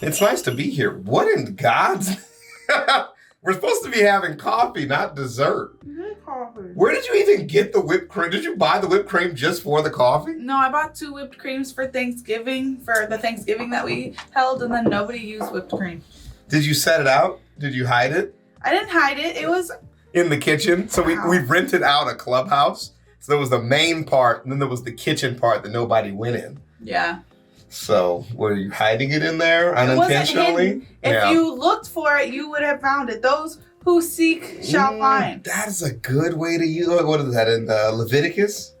It's nice to be here. What in God's... We're supposed to be having coffee, not dessert. Coffee. Where did you even get the whipped cream? Did you buy the whipped cream just for the coffee? No, I bought 2 whipped creams for Thanksgiving, for the Thanksgiving that we held, and then nobody used whipped cream. Did you set it out? Did you hide it? I didn't hide it. It was... In the kitchen? So we rented out a clubhouse. So there was the main part, and then there was the kitchen part that nobody went in. Yeah. So were you hiding it in there unintentionally? If you looked for it, you would have found it. Those who seek shall find. That is a good way to use it. What is that in Leviticus?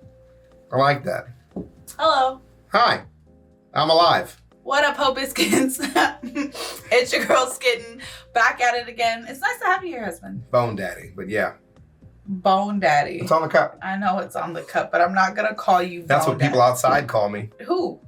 I like that. Hello. Hi. I'm alive. What up, Hopiskins? It's your girl Skitten, back at it again. It's nice to have you here, husband. Bone Daddy, but yeah. Bone Daddy. It's on the cup. I know it's on the cup, but I'm not going to call you That's Bone what people Daddy. outside call me. Who?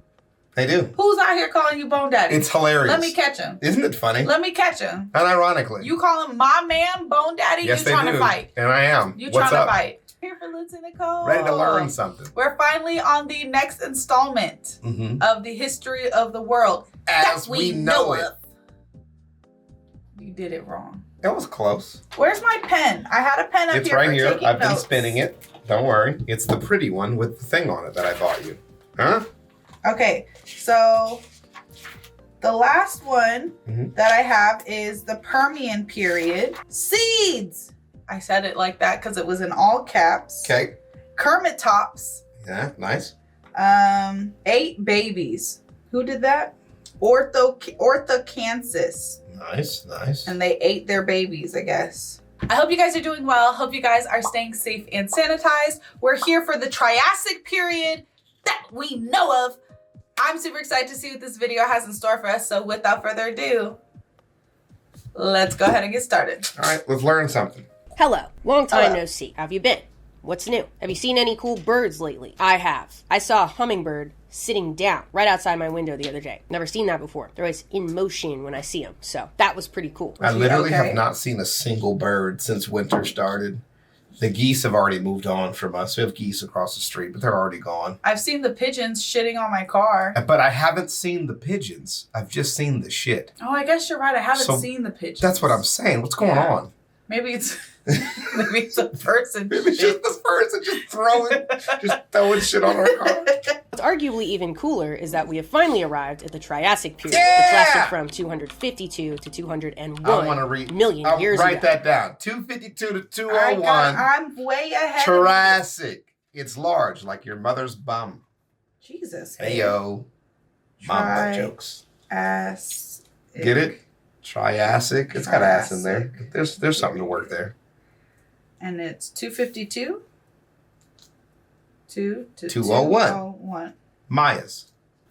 They do. Who's out here calling you Bone Daddy? It's hilarious. Let me catch him. Isn't it funny? Let me catch him. Unironically. You call him my man, Bone Daddy? Yes, You they trying do. to fight. And I am. You What's trying up? to fight. Here for Lindsay Nikole. Ready to learn something. We're finally on the next installment of the history of the world. As we know it. You did it wrong. That was close. Where's my pen? I had a pen up It's here right for here. taking I've been notes. spinning it. Don't worry. It's the pretty one with the thing on it that I bought you. Huh? Okay, so the last one that I have is the Permian period. Seeds! I said it like that because it was in all caps. Okay. Kermit tops. Yeah, nice. 8 babies. Who did that? Orthocansis. Nice, nice. And they ate their babies, I guess. I hope you guys are doing well. Hope you guys are staying safe and sanitized. We're here for the Triassic period that we know of. I'm super excited to see what this video has in store for us. So without further ado, let's go ahead and get started. All right, let's learn something. Hello. Long time Hello. no see. How have you been? What's new? Have you seen any cool birds lately? I have. I saw a hummingbird sitting down right outside my window the other day. Never seen that before. They're always in motion when I see them. So that was pretty cool. I literally okay? have not seen a single bird since winter started. The geese have already moved on from us. We have geese across the street, but they're already gone. I've seen the pigeons shitting on my car. But I haven't seen the pigeons. I've just seen the shit. Oh, I guess you're right. I haven't So, seen the pigeons. That's what I'm saying. What's going Yeah. on? Maybe it's maybe it's a person. Maybe it's just this person just throwing shit on our car. What's arguably even cooler is that we have finally arrived at the Triassic period, Yeah! which lasted from 252 to 201 I want to read. million I'll years write ago. that down. 252 to 201. I'm way ahead. Triassic. It's large, like your mother's bum. Jesus. Heyo. Mom butt jokes. Ass. Get it? Triassic. It's got ass in there. There's something to work there. And it's 252. 201. 201. Mayas.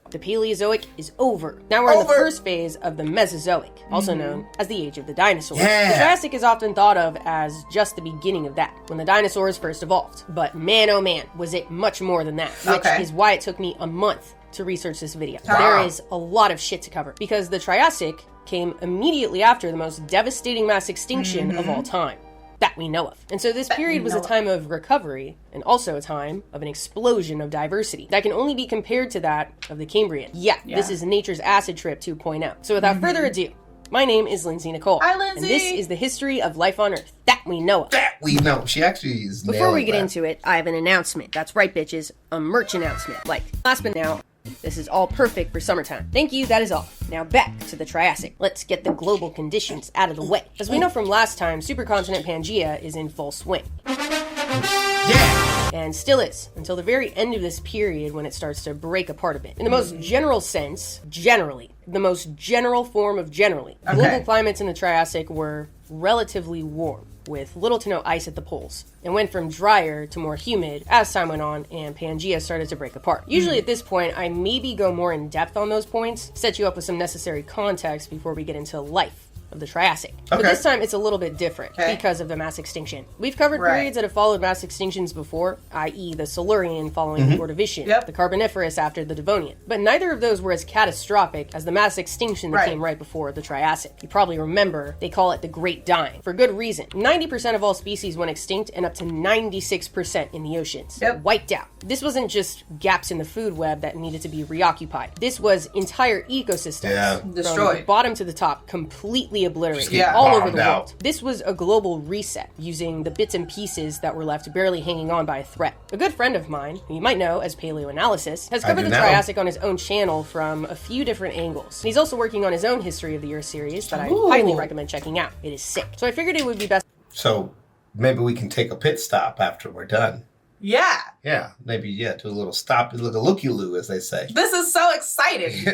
The Paleozoic is over. Now we're in the Over. first phase of the Mesozoic, also known as the Age of the Dinosaurs. Yeah. The Triassic is often thought of as just the beginning of that, when the dinosaurs first evolved. But man, oh man, was it much more than that, which Okay. is why it took me a month to research this video. Wow. There is a lot of shit to cover, because the Triassic came immediately after the most devastating mass extinction of all time that we know of. And so this period was a time of recovery and also a time of an explosion of diversity that can only be compared to that of the Cambrian. Yeah. This is nature's acid trip 2.0. So without further ado, my name is Lindsay Nikole. Hi, Lindsay. And this is the history of life on Earth that we know of. That we know. She actually is Before we nailing get that. into it, I have an announcement. That's right, bitches. A merch announcement. Like, last but now, this is all perfect for summertime. Thank you, that is all. Now back to the Triassic. Let's get the global conditions out of the way. As we know from last time, supercontinent Pangea is in full swing. Yeah. And still is, until the very end of this period when it starts to break apart a bit. In the most general sense, generally, the most general form of generally, global climates in the Triassic were relatively warm, with little to no ice at the poles, and went from drier to more humid as time went on and Pangea started to break apart. Usually at this point, I maybe go more in depth on those points, set you up with some necessary context before we get into life of the Triassic. But this time it's a little bit different because of the mass extinction. We've covered periods that have followed mass extinctions before, i.e. the Silurian following the Ordovician, the Carboniferous after the Devonian. But neither of those were as catastrophic as the mass extinction that came right before the Triassic. You probably remember they call it the Great Dying, for good reason. 90% of all species went extinct and up to 96% in the oceans. Wiped out. This wasn't just gaps in the food web that needed to be reoccupied. This was entire ecosystems destroyed, from bottom to the top, completely obliterated, all over the world. This was a global reset, using the bits and pieces that were left barely hanging on by a thread. A good friend of mine, who you might know as Paleoanalysis, has covered the Triassic on his own channel from a few different angles. And he's also working on his own History of the Earth series that I highly recommend checking out. It is sick. So I figured it would be best. So maybe we can take a pit stop after we're done. Yeah. Yeah, maybe, do a little stop, look a looky-loo, as they say. This is so exciting.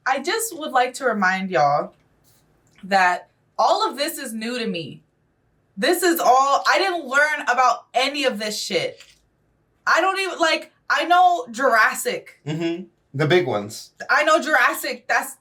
I just would like to remind y'all that all of this is new to me. This is all, I didn't learn about any of this shit. I don't even, I know Jurassic. The big ones. I know Jurassic. That's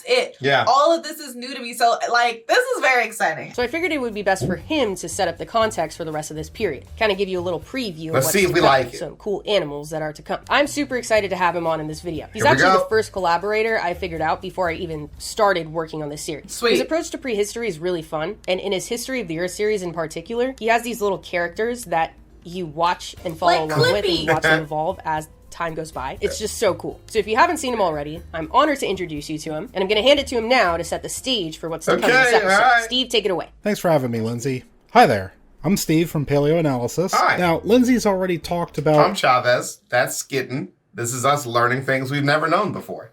it. Yeah. All of this is new to me. So, this is very exciting. So I figured it would be best for him to set up the context for the rest of this period. Kind of give you a little preview of Let's see if we like it. Some cool animals that are to come. I'm super excited to have him on in this video. He's actually the first collaborator I figured out before I even started working on this series. Sweet. His approach to prehistory is really fun. And in his History of the Earth series in particular, he has these little characters that you watch and follow along with, and you watch them evolve as time goes by. It's just so cool. So if you haven't seen him already, I'm honored to introduce you to him, and I'm going to hand it to him now to set the stage for what's to come in this episode. Right. Steve, take it away. Thanks for having me, Lindsay. Hi there. I'm Steve from Paleoanalysis. Hi. Now, Lindsay's already talked about... I'm Chavez. That's Skitten. This is us learning things we've never known before.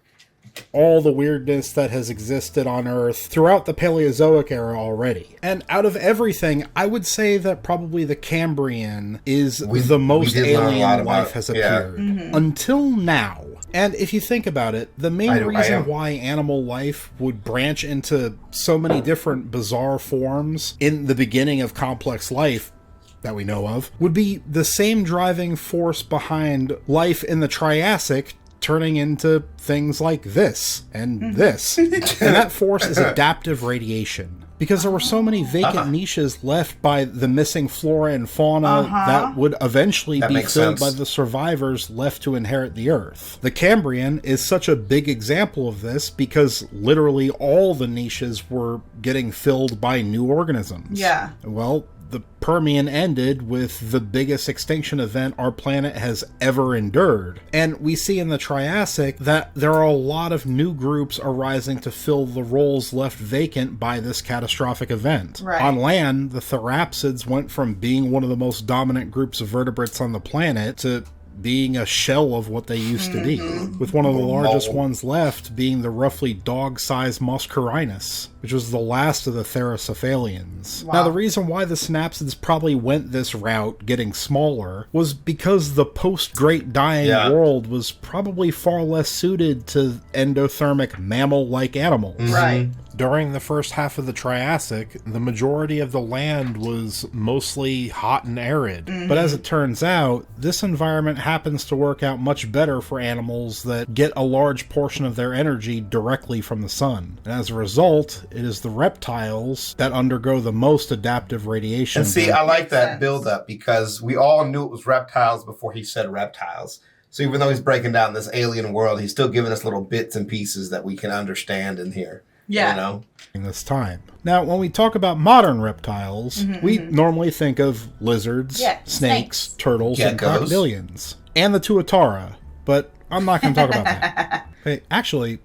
all the weirdness that has existed on Earth throughout the Paleozoic era already. And out of everything, I would say that probably the Cambrian is the most alien life has appeared. Until now. And if you think about it, the main reason why animal life would branch into so many different bizarre forms in the beginning of complex life that we know of would be the same driving force behind life in the Triassic turning into things like this and this. And that force is adaptive radiation. Because there were so many vacant niches left by the missing flora and fauna that would eventually be filled by the survivors left to inherit the Earth. The Cambrian is such a big example of this because literally all the niches were getting filled by new organisms. Yeah. Well, the Permian ended with the biggest extinction event our planet has ever endured. And we see in the Triassic that there are a lot of new groups arising to fill the roles left vacant by this catastrophic event. Right. On land, the Therapsids went from being one of the most dominant groups of vertebrates on the planet to being a shell of what they used to be, with one of the largest ones left being the roughly dog-sized Muscarinus, which was the last of the Theracephalians. Now, the reason why the synapsids probably went this route, getting smaller, was because the post-Great Dying world was probably far less suited to endothermic mammal-like animals. Right. During the first half of the Triassic, the majority of the land was mostly hot and arid. But as it turns out, this environment happens to work out much better for animals that get a large portion of their energy directly from the sun. And as a result, it is the reptiles that undergo the most adaptive radiation. And see, I like that build-up because we all knew it was reptiles before he said reptiles. So even though he's breaking down this alien world, he's still giving us little bits and pieces that we can understand in here. Yeah. You know? In this time. Now, when we talk about modern reptiles, we normally think of lizards, snakes, turtles, and crocodilians. And the tuatara. But I'm not going to talk about that. Hey, actually,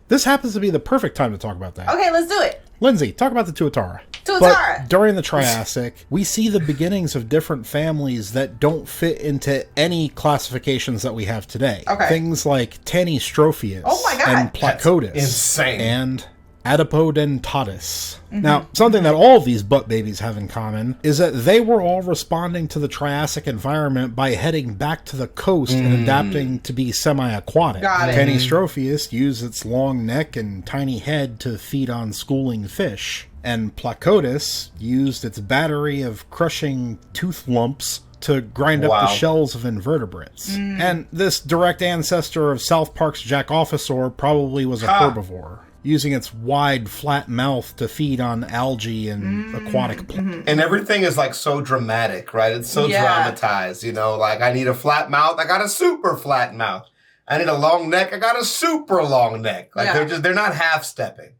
this happens to be the perfect time to talk about that. Okay, let's do it. Lindsay, talk about the tuatara. But during the Triassic, we see the beginnings of different families that don't fit into any classifications that we have today. Things like Tanystropheus and Placotis. That's insane. And Adipodentatus. Now, something that all of these butt babies have in common is that they were all responding to the Triassic environment by heading back to the coast and adapting to be semi-aquatic. Tanystropheus used its long neck and tiny head to feed on schooling fish. And Placotis used its battery of crushing tooth lumps to grind up the shells of invertebrates. And this direct ancestor of South Park's Jack Officer probably was a herbivore. using its wide, flat mouth to feed on algae and aquatic plants. And everything is like so dramatic, right? It's so dramatized, you know, like I need a flat mouth, I got a super flat mouth. I need a long neck, I got a super long neck. Like they're not half-stepping.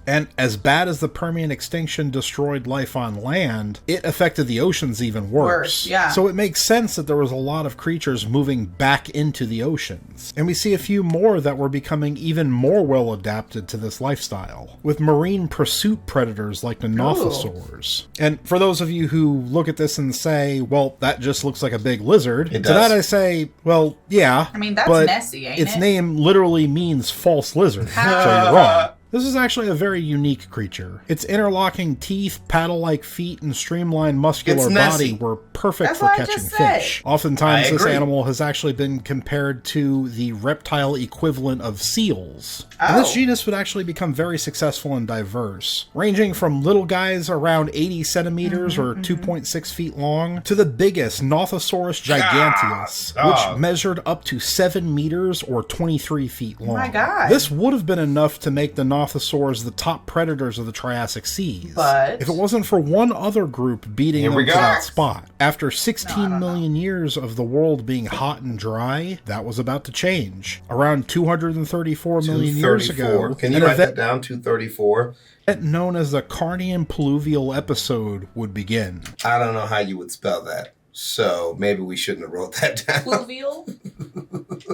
And as bad as the Permian extinction destroyed life on land, it affected the oceans even worse. So it makes sense that there was a lot of creatures moving back into the oceans. And we see a few more that were becoming even more well adapted to this lifestyle, with marine pursuit predators like the nothosaurs. And for those of you who look at this and say, well, that just looks like a big lizard, to that I say, well, yeah. I mean, that's messy, ain't its name literally means false lizard, so you're wrong. This is actually a very unique creature. Its interlocking teeth, paddle-like feet, and streamlined muscular body were perfect for catching fish. Oftentimes, this animal has actually been compared to the reptile equivalent of seals. And this genus would actually become very successful and diverse, ranging from little guys around 80 centimeters or 2.6 feet long to the biggest, Nothosaurus giganteus, which measured up to 7 meters or 23 feet long. Oh my God. This would have been enough to make the Nothosaurs the top predators of the Triassic seas. But if it wasn't for one other group beating them to that spot. After 16 million years of the world being hot and dry, that was about to change. Around 234 million years ago. Can you write that down? 234? Known as the Carnian Pluvial episode would begin. I don't know how you would spell that. So maybe we shouldn't have wrote that down. Pluvial?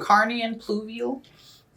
Carnian pluvial?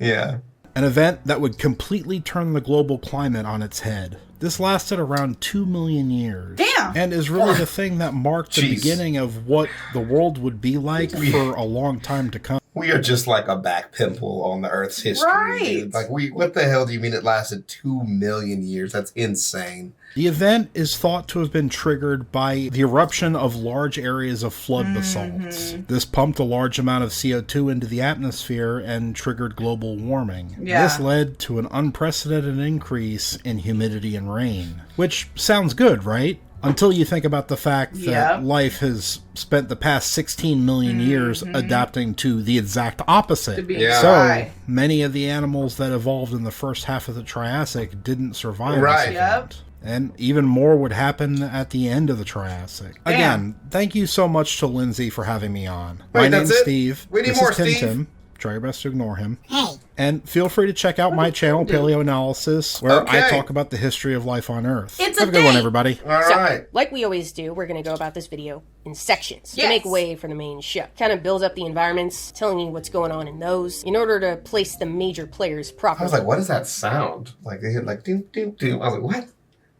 Yeah. An event that would completely turn the global climate on its head. This lasted around 2 million years. Damn! And is really the thing that marked the beginning of what the world would be like for a long time to come. We are just like a back pimple on the Earth's history. Dude. Like, what the hell do you mean it lasted 2 million years? That's insane. The event is thought to have been triggered by the eruption of large areas of flood basalts. This pumped a large amount of CO2 into the atmosphere and triggered global warming. This led to an unprecedented increase in humidity and rain. Which sounds good, right? Until you think about the fact that life has spent the past 16 million years adapting to the exact opposite. So many of the animals that evolved in the first half of the Triassic didn't survive this event. And even more would happen at the end of the Triassic. Again, thank you so much to Lindsay for having me on. My name's Steve. We need more, Steve. Tim. Try your best to ignore him. Hey. And feel free to check out my channel, Paleoanalysis, where I talk about the history of life on Earth. Have a good one, everybody. All right. Like we always do, we're going to go about this video in sections to make way for the main show. Kind of build up the environments, telling you what's going on in those, in order to place the major players properly. I was like, what does that sound? Like, they hit like, doom, doom, doom. I was like,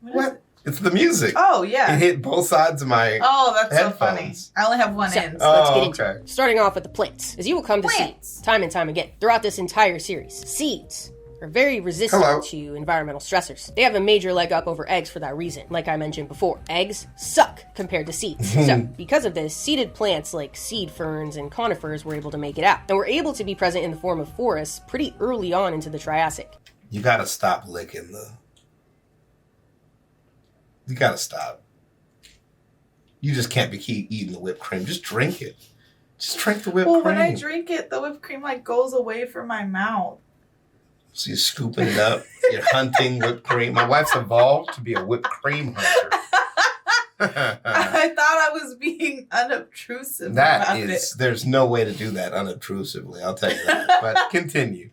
what? It's the music. Oh, yeah. It hit both sides of my that's headphones. so funny. I only have one end. So let's get into it. Starting off with the plants. As you will come to see time and time again throughout this entire series, seeds are very resistant to environmental stressors. They have a major leg up over eggs for that reason, like I mentioned before. Eggs suck compared to seeds. So because of this, seeded plants like seed ferns and conifers were able to make it out, and were able to be present in the form of forests pretty early on into the Triassic. You gotta stop licking the... You gotta stop. You just can't be eating the whipped cream. Just drink it. Just drink the whipped cream. Well, when I drink it, the whipped cream like goes away from my mouth. So you're scooping it up. You're hunting whipped cream. My wife's evolved to be a whipped cream hunter. I thought I was being unobtrusive There's no way to do that unobtrusively. I'll tell you that. But continue.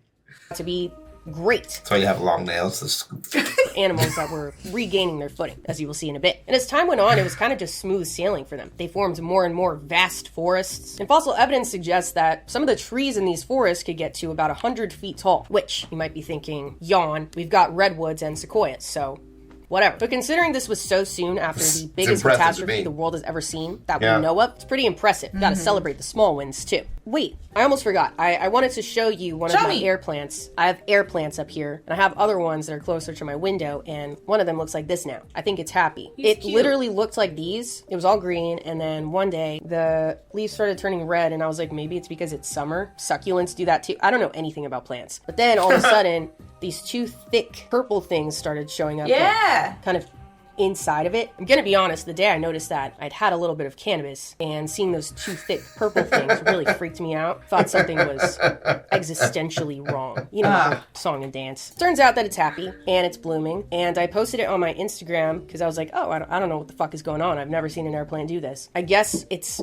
To be great. That's why you have long nails to scoop. Animals that were regaining their footing, as you will see in a bit. And as time went on, it was kind of just smooth sailing for them. They formed more and more vast forests. And fossil evidence suggests that some of the trees in these forests could get to about 100 feet tall, which you might be thinking, yawn, we've got redwoods and sequoias, so whatever. But considering this was so soon after the biggest catastrophe the world has ever seen that we know of, it's pretty impressive. Gotta celebrate the small wins, too. Wait, I almost forgot. I wanted to show you one of my air plants. I have air plants up here, and I have other ones that are closer to my window, and one of them looks like this now. I think it's happy. It literally looked like these. It was all green, and then one day, the leaves started turning red, and I was like, maybe it's because it's summer. Succulents do that too. I don't know anything about plants. But then, all of a sudden, these two thick purple things started showing up. Yeah. Kind of inside of it. I'm gonna be honest, the day I noticed that, I'd had a little bit of cannabis, and seeing those two thick purple things really freaked me out. Thought something was existentially wrong. You know, the song and dance. Turns out that it's happy, and it's blooming, and I posted it on my Instagram, because I was like, oh, I don't know what the fuck is going on. I've never seen an airplane do this. I guess it's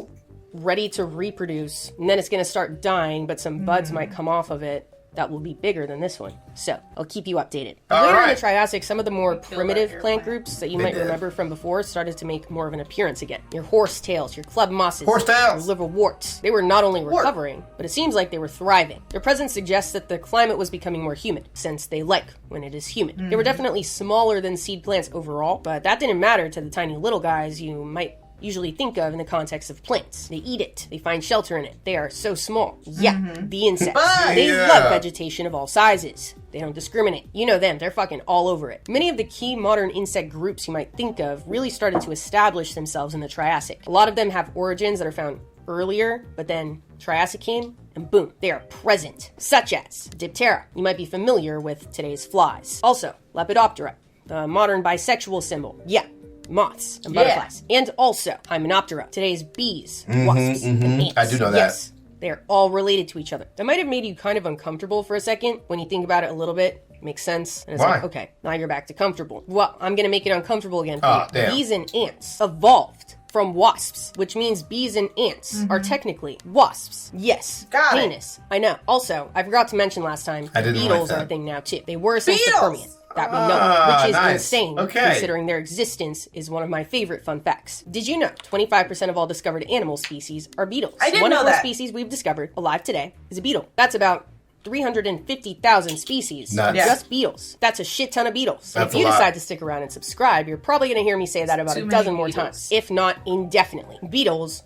ready to reproduce, and then it's gonna start dying, but some buds might come off of it that will be bigger than this one. So, I'll keep you updated. Later in the Triassic, some of the more primitive plant groups that you might remember from before started to make more of an appearance again. Your horsetails, your club mosses, your liverworts. They were not only recovering, but it seems like they were thriving. Their presence suggests that the climate was becoming more humid, since they like when it is humid. They were definitely smaller than seed plants overall, but that didn't matter to the tiny little guys you might usually think of in the context of plants. They eat it. They find shelter in it. They are so small. Yeah, the insects. They love vegetation of all sizes. They don't discriminate. You know them. They're fucking all over it. Many of the key modern insect groups you might think of really started to establish themselves in the Triassic. A lot of them have origins that are found earlier, but then Triassic came, and boom, they are present. Such as Diptera. You might be familiar with today's flies. Also, Lepidoptera, the modern bisexual symbol. Yeah, moths and butterflies. And also Hymenoptera, today's bees, wasps, and ants. I do know that. Yes, they are all related to each other. That might have made you kind of uncomfortable for a second when you think about it a little bit. Makes sense. And it's like, okay, now you're back to comfortable. Well, I'm going to make it uncomfortable again for you. Damn. Bees and ants evolved from wasps, which means bees and ants are technically wasps. Yes. Got penis. I know. Also, I forgot to mention last time, beetles are a thing now too. They were since the Permian. That we know of, which is insane, considering their existence is one of my favorite fun facts. Did you know 25% of all discovered animal species are beetles? I didn't know that. One of the species we've discovered alive today is a beetle. That's about 350,000 species. Just beetles. That's a shit ton of beetles. That's if you decide to stick around and subscribe, you're probably going to hear me say that about a dozen more times, if not indefinitely. Beetles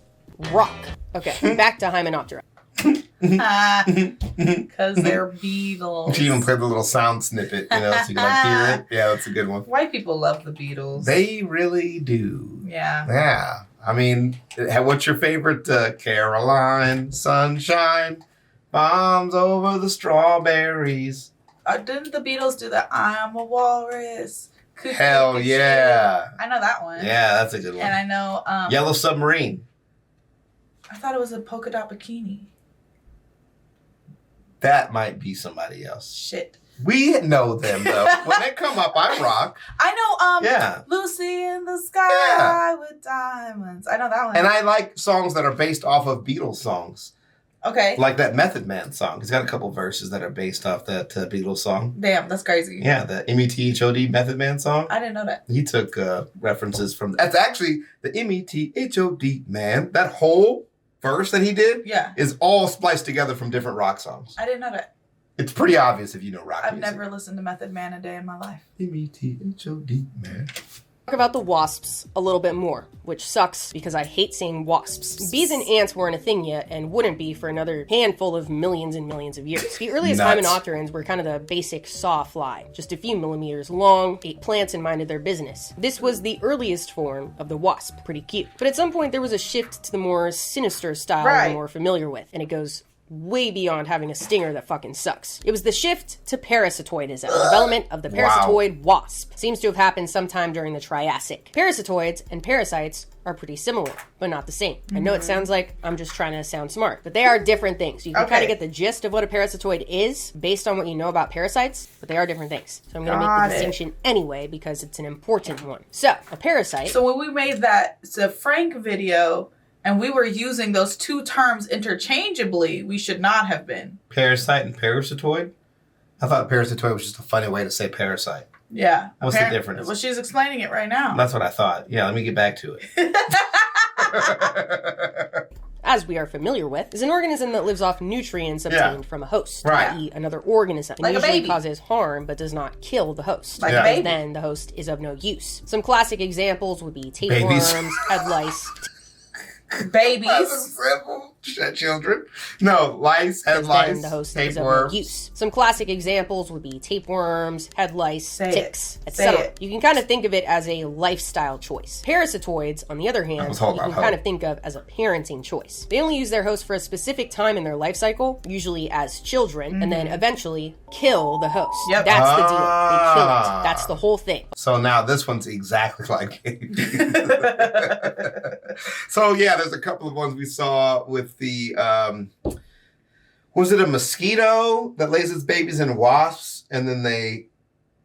rock. Okay, back to Hymenoptera. Because they're beetles. She even played the little sound snippet, you know, so you can like hear it. Yeah, that's a good one. White people love the Beatles. They really do. Yeah. Yeah. I mean, what's your favorite? Caroline, Sunshine, Bombs Over the Strawberries. Didn't the Beatles do that? I'm a walrus. Hell yeah. I know that one. Yeah, that's a good one. And I know... Yellow Submarine. I thought it was a polka dot bikini. That might be somebody else. Shit. We know them, though. When they come up, I rock. I know, Lucy in the Sky with Diamonds. I know that one. And I like songs that are based off of Beatles songs. Okay. Like that Method Man song. He's got a couple verses that are based off that Beatles song. Damn, that's crazy. Yeah, the METHOD Method Man song. I didn't know that. He took references from... That's actually the METHOD Man. That whole verse that he did is all spliced together from different rock songs. I didn't know that. It's pretty obvious if you know rock music. music. I've never listened to Method Man a day in my life. METHOD Man. Talk about the wasps a little bit more, which sucks because I hate saying wasps. Bees and ants weren't a thing yet and wouldn't be for another handful of millions and millions of years. The earliest hymenopterans were kind of the basic sawfly, just a few millimeters long, ate plants and minded their business. This was the earliest form of the wasp. Pretty cute. But at some point there was a shift to the more sinister style we're more familiar with, and it goes way beyond having a stinger that fucking sucks. It was the shift to parasitoidism, the development of the parasitoid wasp. Seems to have happened sometime during the Triassic. Parasitoids and parasites are pretty similar, but not the same. I know it sounds like I'm just trying to sound smart, but they are different things. You can kind of get the gist of what a parasitoid is based on what you know about parasites, but they are different things. So I'm going to make the distinction anyway because it's an important one. So, a parasite... So when we made that Frank video... and we were using those two terms interchangeably, we should not have been. Parasite and parasitoid? I thought parasitoid was just a funny way to say parasite. Yeah. What's the difference? Well, she's explaining it right now. That's what I thought. Yeah, let me get back to it. As we are familiar with, is an organism that lives off nutrients obtained from a host, i.e. another organism. And usually causes harm, but does not kill the host. Like a baby. Then the host is of no use. Some classic examples would be tapeworms, head lice... babies. Simple children. No, lice, head lice, the host is tapeworms. of no use. Some classic examples would be tapeworms, head lice, ticks, Say etc. it. You can kind of think of it as a lifestyle choice. Parasitoids, on the other hand, you can kind of think of as a parenting choice. They only use their host for a specific time in their life cycle, usually as children, and then eventually kill the host. Yep. That's the deal. They kill it. That's the whole thing. So now this one's exactly like babies. So yeah, there's a couple of ones we saw with the was it a mosquito that lays its babies in wasps, and then they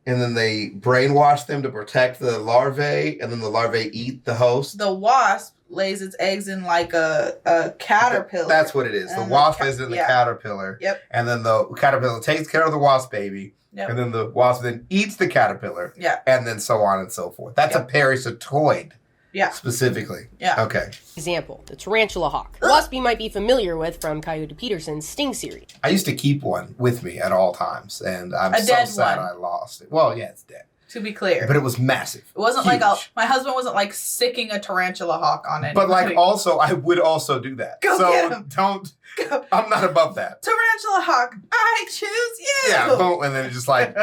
brainwash them to protect the larvae, and then the larvae eat the host. The wasp lays its eggs in like a caterpillar. That's what it is. The wasp lays it in the caterpillar. Yep. And then the caterpillar takes care of the wasp baby. Yep. And then the wasp then eats the caterpillar. Yeah. And then so on and so forth. That's a parasitoid. Yeah. Specifically. Yeah. Okay. Example, the tarantula hawk. A wasp you might be familiar with from Coyote Peterson's Sting series. I used to keep one with me at all times, and I'm so sad I lost it. Well, yeah, it's dead. To be clear. But it was massive. It wasn't huge. my husband wasn't like sicking a tarantula hawk on it. But like also, I would also do that. Go get him. Don't, I'm not above that. Tarantula hawk, I choose you. Yeah, boom, and then it's just like,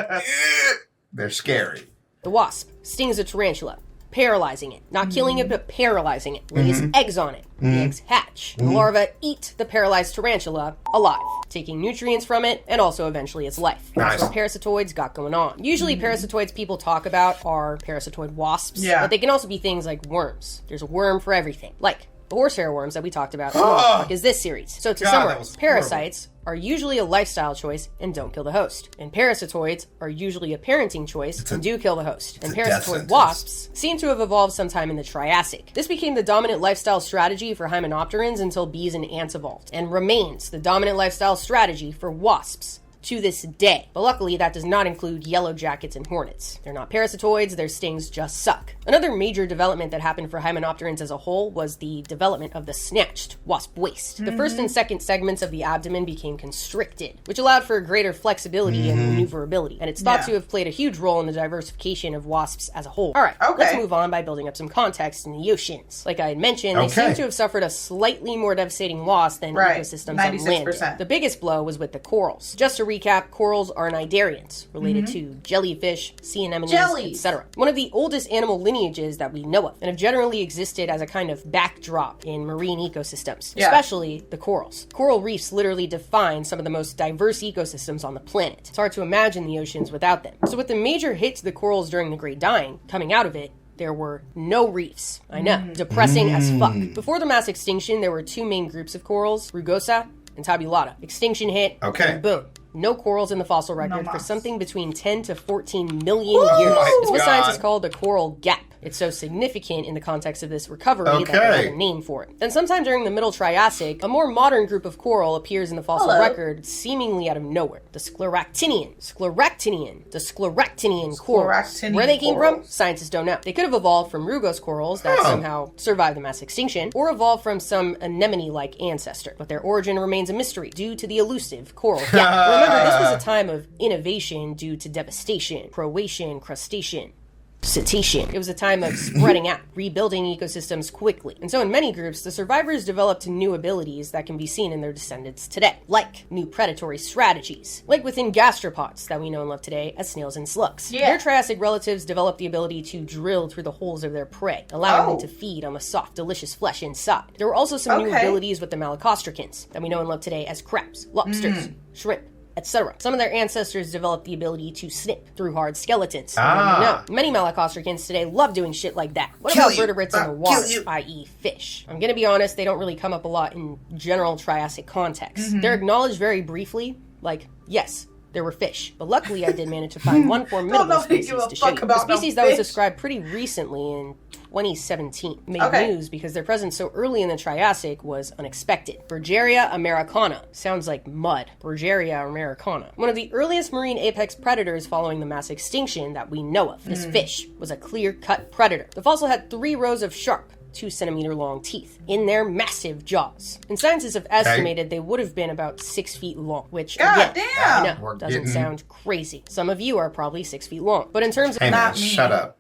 they're scary. The wasp stings a tarantula, paralyzing it. Not killing it, but paralyzing it. Lays eggs on it. The eggs hatch. The larvae eat the paralyzed tarantula alive, taking nutrients from it and also eventually its life. Nice. That's what parasitoids got going on. Usually parasitoids people talk about are parasitoid wasps, Yeah. but they can also be things like worms. There's a worm for everything. Like the horsehair worms that we talked about in what is this series. So to summarize, parasites are usually a lifestyle choice and don't kill the host. And parasitoids are usually a parenting choice and do kill the host. And parasitoid wasps seem to have evolved sometime in the Triassic. This became the dominant lifestyle strategy for hymenopterans until bees and ants evolved, and remains the dominant lifestyle strategy for wasps to this day. But luckily, that does not include yellow jackets and hornets. They're not parasitoids, their stings just suck. Another major development that happened for hymenopterans as a whole was the development of the snatched wasp waist. The first and second segments of the abdomen became constricted, which allowed for greater flexibility and maneuverability, and it's thought to have played a huge role in the diversification of wasps as a whole. Alright, let's move on by building up some context in the oceans. Like I had mentioned, they seem to have suffered a slightly more devastating loss than ecosystems on land. The biggest blow was with the corals. Just to recap, corals are cnidarians, related to jellyfish, sea anemones, etc. One of the oldest animal lineages that we know of, and have generally existed as a kind of backdrop in marine ecosystems, especially the corals. Coral reefs literally define some of the most diverse ecosystems on the planet. It's hard to imagine the oceans without them. So with the major hit to the corals during the Great Dying, coming out of it, there were no reefs. I know, depressing as fuck. Before the mass extinction, there were two main groups of corals, Rugosa and Tabulata. Extinction hit, and boom. No corals in the fossil record for something between 10 to 14 million years. It's what scientists call the coral gap. It's so significant in the context of this recovery that they have a name for it. Then sometime during the Middle Triassic, a more modern group of coral appears in the fossil record seemingly out of nowhere. The scleractinian corals. Where they came from, scientists don't know. They could have evolved from Rugose corals that somehow survived the mass extinction, or evolved from some anemone-like ancestor. But their origin remains a mystery due to the elusive coral gap. Remember, this was a time of innovation due to devastation, Croatian, crustacean, cetacean. It was a time of spreading out, rebuilding ecosystems quickly. And so in many groups, the survivors developed new abilities that can be seen in their descendants today, like new predatory strategies, like within gastropods that we know and love today as snails and slugs. Their Triassic relatives developed the ability to drill through the holes of their prey, allowing them to feed on the soft, delicious flesh inside. There were also some new abilities with the malacostricans that we know and love today as crabs, lobsters, shrimp, etc. Some of their ancestors developed the ability to snip through hard skeletons. Many malacostricans today love doing shit like that. What about vertebrates in the water, i.e. fish? I'm gonna be honest, they don't really come up a lot in general Triassic context. They're acknowledged very briefly, like, yes, there were fish. But luckily I did manage to find one formidable species to show you. A species that was described pretty recently in 2017 made news because their presence so early in the Triassic was unexpected. Bergeria americana. Sounds like mud. Bergeria americana. One of the earliest marine apex predators following the mass extinction that we know of. This fish was a clear-cut predator. The fossil had 3 rows of sharp, 2-centimeter long teeth in their massive jaws. And scientists have estimated they would have been about 6 feet long, which, again, I know, doesn't sound crazy. Some of you are probably 6 feet long. But in terms of... Shut up.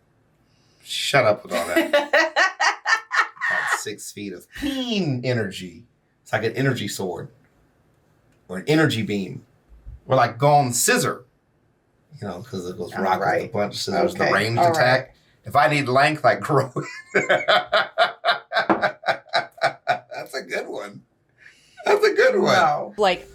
Shut up with all that. 6 feet of keen energy. It's like an energy sword or an energy beam. Or like Gone Scissor. You know, because it goes rock with a bunch of scissors, the ranged attack. Right. If I need length, I grow. That's a good one. That's a good one. No. Like,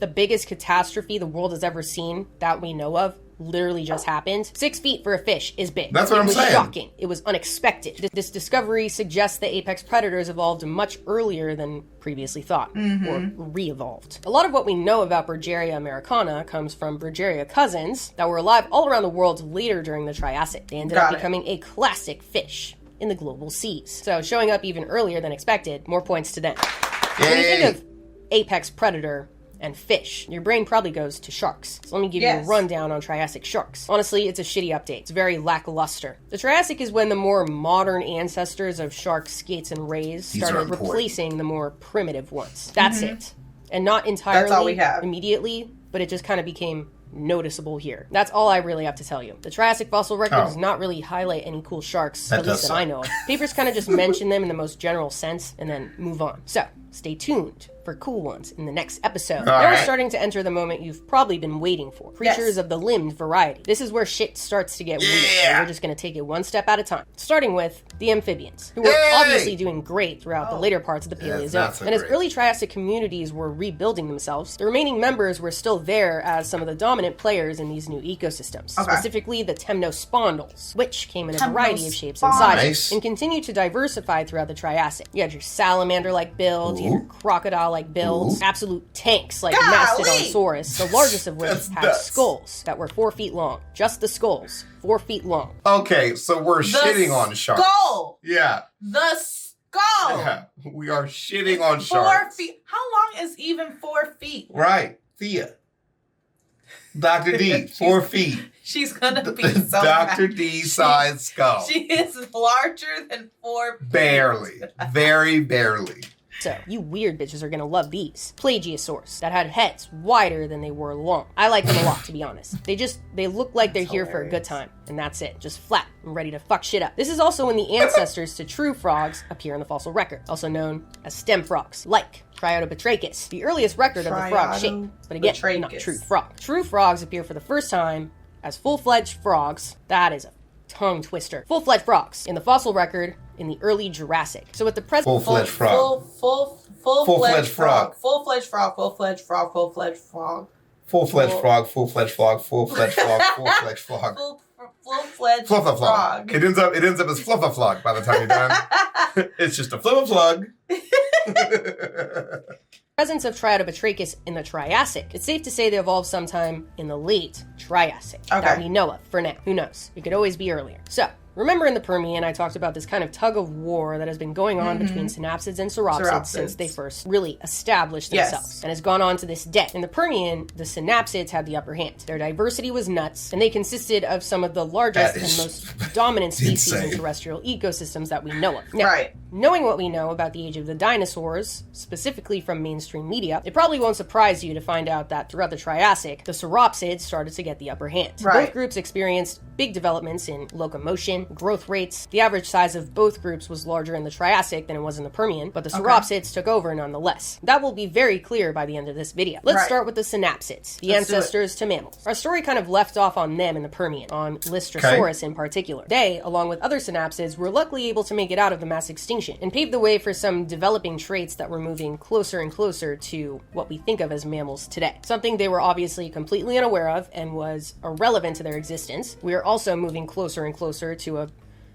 the biggest catastrophe the world has ever seen that we know of literally just happened. 6 feet for a fish is big. That's what I'm saying. It was shocking. It was unexpected. This discovery suggests that apex predators evolved much earlier than previously thought, or re-evolved. A lot of what we know about Bergeria americana comes from Bergeria cousins that were alive all around the world later during the Triassic. They ended up becoming a classic fish in the global seas. So showing up even earlier than expected, more points to them. When you think of apex predator and fish, your brain probably goes to sharks. So let me give you a rundown on Triassic sharks. Honestly, it's a shitty update. It's very lackluster. The Triassic is when the more modern ancestors of sharks, skates, and rays started replacing the more primitive ones. That's it. And not entirely immediately, but it just kind of became noticeable here. That's all I really have to tell you. The Triassic fossil record does not really highlight any cool sharks, at least that I know of. Papers kind of just mention them in the most general sense and then move on. So, stay tuned for cool ones in the next episode. Now we're starting to enter the moment you've probably been waiting for. Creatures of the limbed variety. This is where shit starts to get weird, and we're just going to take it one step at a time. Starting with the amphibians, who were obviously doing great throughout the later parts of the Paleozoic. And as early Triassic communities were rebuilding themselves, the remaining members were still there as some of the dominant players in these new ecosystems. Specifically the temnospondyls, which came in a variety of shapes and sizes, and continued to diversify throughout the Triassic. You had your salamander-like builds, you had your crocodile-like builds, absolute tanks like Mastodonsaurus, the largest of which have skulls that were 4 feet long. Just the skulls, 4 feet long. Okay, so we're shitting on sharks. Skull! Yeah. The skull! Yeah, we are shitting on sharks. 4 feet. How long is even 4 feet? Right. Thea. Dr. D, 4 feet. She's gonna be so Dr. D-sized skull. She is larger than 4 feet. Barely. Very barely. So, you weird bitches are gonna love these. Plagiosaurs, that had heads wider than they were long. I like them a lot, to be honest. They look like they're here for a good time, and that's it. Just flat and ready to fuck shit up. This is also when the ancestors to true frogs appear in the fossil record, also known as stem frogs, like Triadobatrachus, the earliest record of the frog shape, but again, not true frog. True frogs appear for the first time as full-fledged frogs. That is a tongue twister. Full-fledged frogs in the fossil record in the early Jurassic. So with the present full-fledged frog. Full-fledged frog. Full-fledged frog. Full-fledged frog. Full-fledged frog. Full-fledged frog. Full-fledged frog. Full-fledged frog. Full-fledged frog. Full-fledged frog. It ends up as fluff-a-flog by the time you're done. It's just a fluff-a-flog. Presence of Triadobatrachus in the Triassic. It's safe to say they evolved sometime in the late Triassic that we know of for now. Who knows? It could always be earlier. So, remember in the Permian, I talked about this kind of tug of war that has been going on between synapsids and sauropsids since they first really established themselves, and has gone on to this day. In the Permian, the synapsids had the upper hand. Their diversity was nuts, and they consisted of some of the largest and most dominant species in terrestrial ecosystems that we know of. Now, knowing what we know about the age of the dinosaurs, specifically from mainstream media, it probably won't surprise you to find out that throughout the Triassic, the sauropsids started to get the upper hand. Both groups experienced big developments in locomotion, growth rates. The average size of both groups was larger in the Triassic than it was in the Permian, but the sauropsids took over nonetheless. That will be very clear by the end of this video. Let's start with the synapsids, the ancestors to mammals. Our story kind of left off on them in the Permian, on Lystrosaurus in particular. They, along with other synapsids, were luckily able to make it out of the mass extinction and paved the way for some developing traits that were moving closer and closer to what we think of as mammals today. Something they were obviously completely unaware of and was irrelevant to their existence. We are also moving closer and closer to a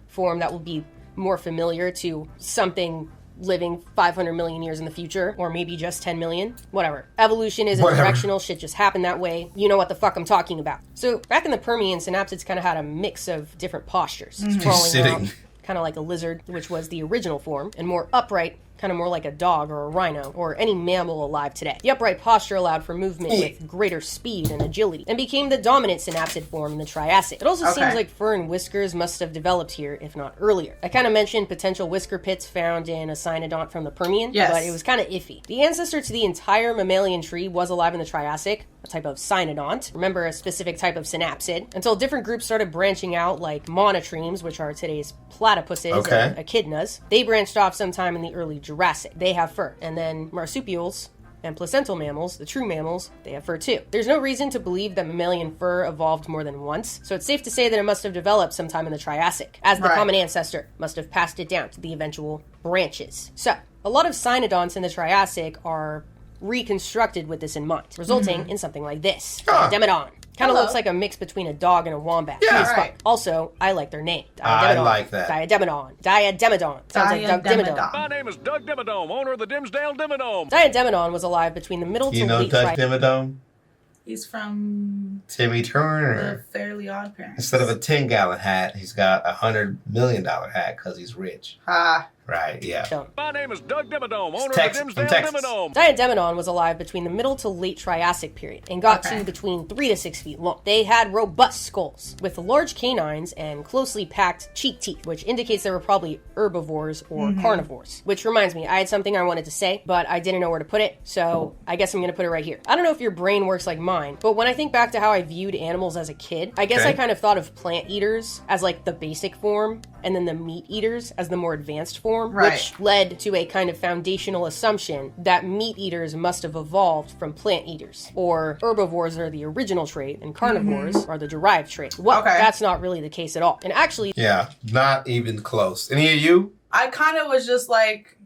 form that will be more familiar to something living 500 million years in the future, or maybe just 10 million, whatever. Evolution isn't directional, shit just happened that way. You know what the fuck I'm talking about. So back in the Permian, synapsids kind of had a mix of different postures. Sprawling up, kind of like a lizard, which was the original form, and more upright, kind of more like a dog or a rhino, or any mammal alive today. The upright posture allowed for movement with greater speed and agility, and became the dominant synapsid form in the Triassic. It also seems like fur and whiskers must have developed here, if not earlier. I kind of mentioned potential whisker pits found in a cynodont from the Permian, but it was kind of iffy. The ancestor to the entire mammalian tree was alive in the Triassic, a type of cynodont, remember a specific type of synapsid, until different groups started branching out, like monotremes, which are today's platypuses and echidnas. They branched off sometime in the early Jurassic. They have fur. And then marsupials and placental mammals, the true mammals, they have fur too. There's no reason to believe that mammalian fur evolved more than once, so it's safe to say that it must have developed sometime in the Triassic, as the common ancestor must have passed it down to the eventual branches. So, a lot of cynodonts in the Triassic are reconstructed with this in mind, resulting in something like this. Diademodon. Kind of looks like a mix between a dog and a wombat. Yeah, Also, I like their name. I like that. Diademodon. Sounds like Doug Dimmadome. My name is Doug Dimmadome, owner of the Dimsdale Dimmadome. Diademodon was alive between the middle to late Doug Dimmadome? He's from Timmy Turner. The Fairly Odd Parents. Instead of a 10-gallon hat, he's got a $100 million hat because he's rich. Right, yeah. My name is Doug Dimmadome, owner Texas, of the Dimsdale Dimmadome. Diademodon was alive between the middle to late Triassic period and got to between 3 to 6 feet long. They had robust skulls with large canines and closely packed cheek teeth, which indicates they were probably herbivores or carnivores. Which reminds me, I had something I wanted to say, but I didn't know where to put it, so I guess I'm going to put it right here. I don't know if your brain works like mine, but when I think back to how I viewed animals as a kid, I guess I kind of thought of plant eaters as like the basic form, and then the meat eaters as the more advanced form, which led to a kind of foundational assumption that meat eaters must have evolved from plant eaters, or herbivores are the original trait and carnivores are the derived trait. Well, that's not really the case at all. And actually, not even close. Any of you? I kind of was just like,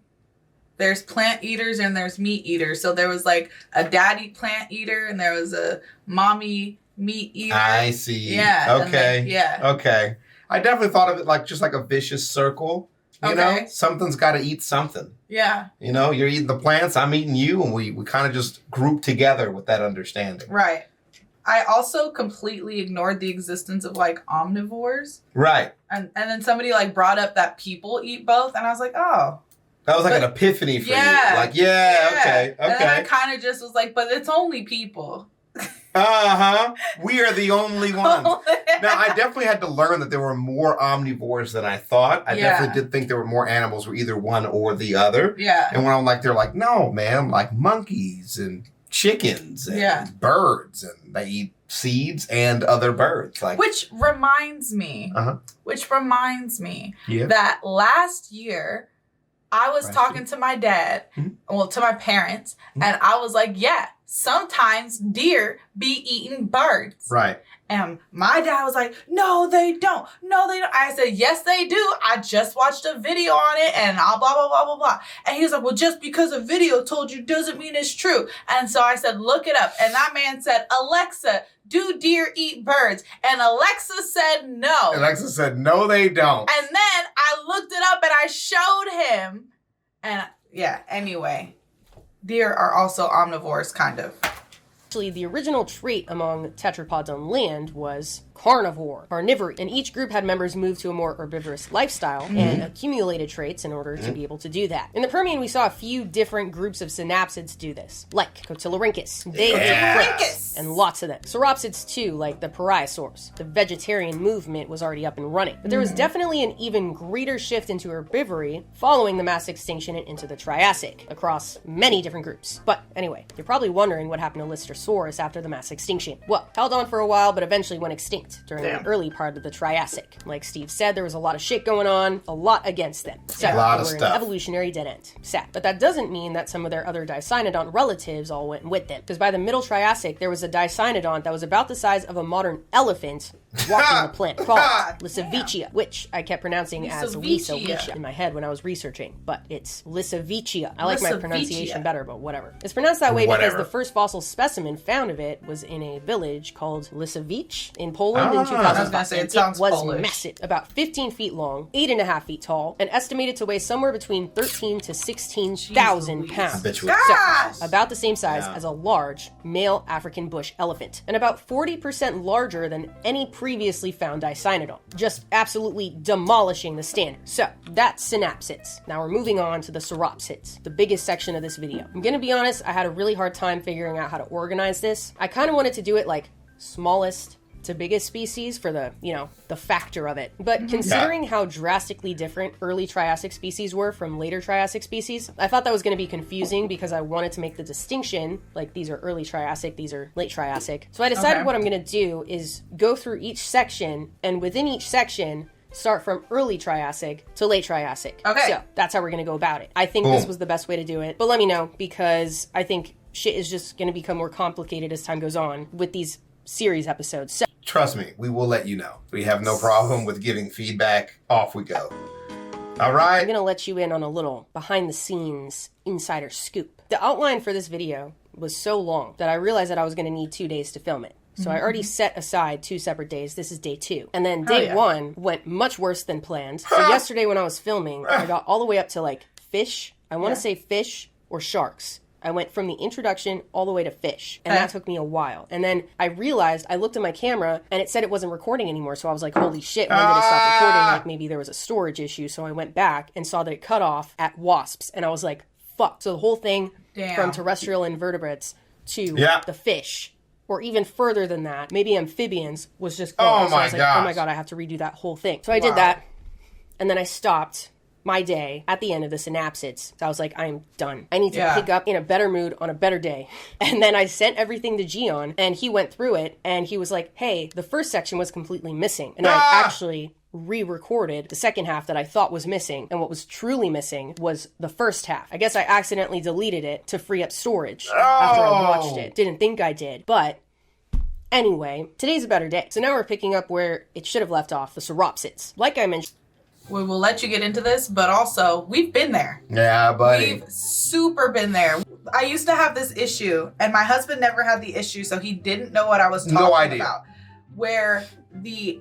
there's plant eaters and there's meat eaters. So there was like a daddy plant eater and there was a mommy meat eater. I see. Yeah. Okay. Okay. I definitely thought of it like just like a vicious circle. You know, something's got to eat something. Yeah. You know, you're eating the plants, I'm eating you, and we kind of just group together with that understanding. Right. I also completely ignored the existence of like omnivores. Right. And then somebody like brought up that people eat both, and I was like, oh. That was like an epiphany for you. Like, okay. And then I kind of just was like, but it's only people. We are the only ones. Now, I definitely had to learn that there were more omnivores than I thought. I definitely did think there were more animals were either one or the other. Yeah. And when I'm like, they're like, no, man, like monkeys and chickens and birds, and they eat seeds and other birds. Like, which reminds me that last year I was talking to my dad, to my parents, and I was like, sometimes deer be eating birds. Right. And my dad was like, no, they don't. No, they don't. I said, yes, they do. I just watched a video on it and blah, blah, blah, blah, blah. And he was like, well, just because a video told you doesn't mean it's true. And so I said, look it up. And that man said, Alexa, do deer eat birds? And Alexa said no. Alexa said, no, they don't. And then I looked it up and I showed him. And anyway, deer are also omnivores, kind of. Actually, the original trait among tetrapods on land was carnivory, and each group had members move to a more herbivorous lifestyle and accumulated traits in order to be able to do that. In the Permian, we saw a few different groups of synapsids do this, like Cotylorinchus, and lots of them. Sauropsids too, like the Pariasaurs. The vegetarian movement was already up and running, but there was definitely an even greater shift into herbivory following the mass extinction and into the Triassic, across many different groups. But anyway, you're probably wondering what happened to Listersaurus after the mass extinction. Well, held on for a while, but eventually went extinct during the early part of the Triassic. Like Steve said, there was a lot of shit going on, a lot against them. So a lot of they were stuff. An evolutionary dead end. Sad. But that doesn't mean that some of their other dicynodont relatives all went with them. Because by the middle Triassic, there was a dicynodont that was about the size of a modern elephant walking the plant, called Lissavicia, which I kept pronouncing as Lissavicia in my head when I was researching, but it's Lissavicia. I like my pronunciation better, but whatever. It's pronounced that way because the first fossil specimen found of it was in a village called Lissavice in Poland in 2005. I was gonna say, it sounds was Polish. massive, about 15 feet long, 8.5 feet tall, and estimated to weigh somewhere between 13 to 16,000 pounds. I bet you So, about the same size as a large male African bush elephant, and about 40% larger than any previously found dicynodon, just absolutely demolishing the standard. So that's synapsids. Now we're moving on to the sauropsids, the biggest section of this video. I'm gonna be honest, I had a really hard time figuring out how to organize this. I kind of wanted to do it like smallest to biggest species for the, the factor of it. But considering how drastically different early Triassic species were from later Triassic species, I thought that was going to be confusing because I wanted to make the distinction, like these are early Triassic, these are late Triassic. So I decided what I'm going to do is go through each section, and within each section, start from early Triassic to late Triassic. Okay. So that's how we're going to go about it. I think this was the best way to do it, but let me know, because I think shit is just going to become more complicated as time goes on with these series episodes. So trust me, we will let you know. We have no problem with giving feedback. Off we go. All right. I'm going to let you in on a little behind the scenes insider scoop. The outline for this video was so long that I realized that I was going to need 2 days to film it. So I already set aside 2 separate days. This is day 2. And then day 1 went much worse than planned. So yesterday when I was filming, I got all the way up to like fish. I want to say fish or sharks. I went from the introduction all the way to fish, and that took me a while. And then I realized, I looked at my camera, and it said it wasn't recording anymore, so I was like, holy shit, when did it stop recording? Like, maybe there was a storage issue, so I went back and saw that it cut off at wasps, and I was like, fuck. So the whole thing from terrestrial invertebrates to the fish, or even further than that, maybe amphibians, was just gone. So I was like, oh my god, I have to redo that whole thing. So I did that, and then I stopped my day at the end of the synapsids. So I was like, I'm done. I need to pick up in a better mood on a better day. And then I sent everything to Gion, and he went through it, and he was like, hey, the first section was completely missing. And I actually re-recorded the second half that I thought was missing, and what was truly missing was the first half. I guess I accidentally deleted it to free up storage after I watched it. Didn't think I did, but anyway, today's a better day. So now we're picking up where it should have left off, the sauropsids. Like I mentioned, we will let you get into this, but also, we've been there. Yeah, buddy. We've super been there. I used to have this issue, and my husband never had the issue, so he didn't know what I was talking about. Where the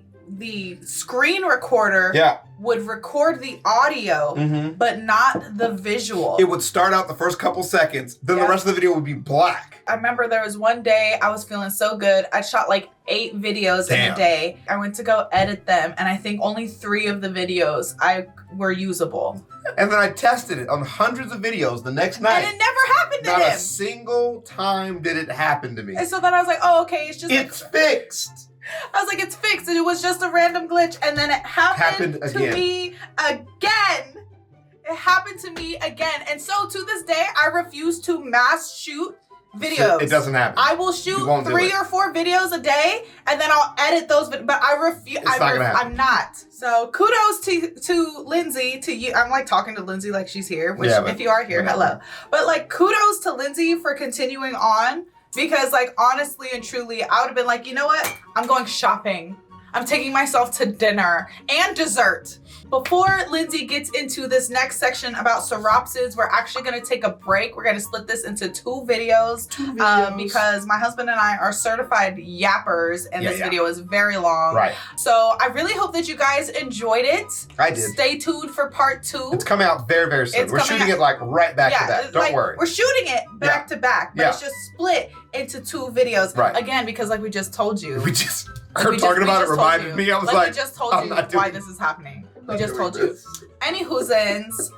screen recorder would record the audio, but not the visual. It would start out the first couple seconds, then the rest of the video would be black. I remember there was one day I was feeling so good. I shot like 8 videos in a day. I went to go edit them, and I think only 3 of the videos were usable. And then I tested it on hundreds of videos the next night. And it never happened to him. Not a single time did it happen to me. And so then I was like, oh, okay, it's just fixed. I was like, it's fixed, and it was just a random glitch, and then it happened to me again. It happened to me again, and so to this day, I refuse to mass shoot videos. It doesn't happen. I will shoot 3 or 4 videos a day, and then I'll edit those, but I refuse. I'm not. So kudos to Lindsay, to you. I'm like talking to Lindsay like she's here, which if you are here, hello. But like kudos to Lindsay for continuing on. Because, like, honestly and truly, I would have been like, you know what? I'm going shopping. I'm taking myself to dinner and dessert. Before Lindsay gets into this next section about sauropsids, we're actually going to take a break. We're going to split this into 2 videos. Because my husband and I are certified yappers, and this video is very long. Right. So I really hope that you guys enjoyed it. I did. Stay tuned for part 2. It's coming out very, very soon. We're shooting it like right back to back. Don't worry. We're shooting it back to back, but it's just split into 2 videos. Right. Again, because like we just told you. Her talking about it reminded me. I was like, we just told you why this is happening. We just told you. Anywhoozins,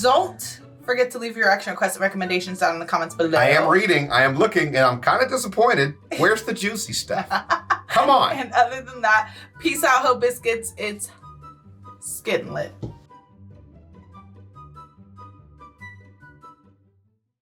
don't forget to leave your action requests and recommendations down in the comments below. I am reading, I am looking, and I'm kind of disappointed. Where's the juicy stuff? Come on. And other than that, peace out, Ho Biscuits. It's Skittenlit.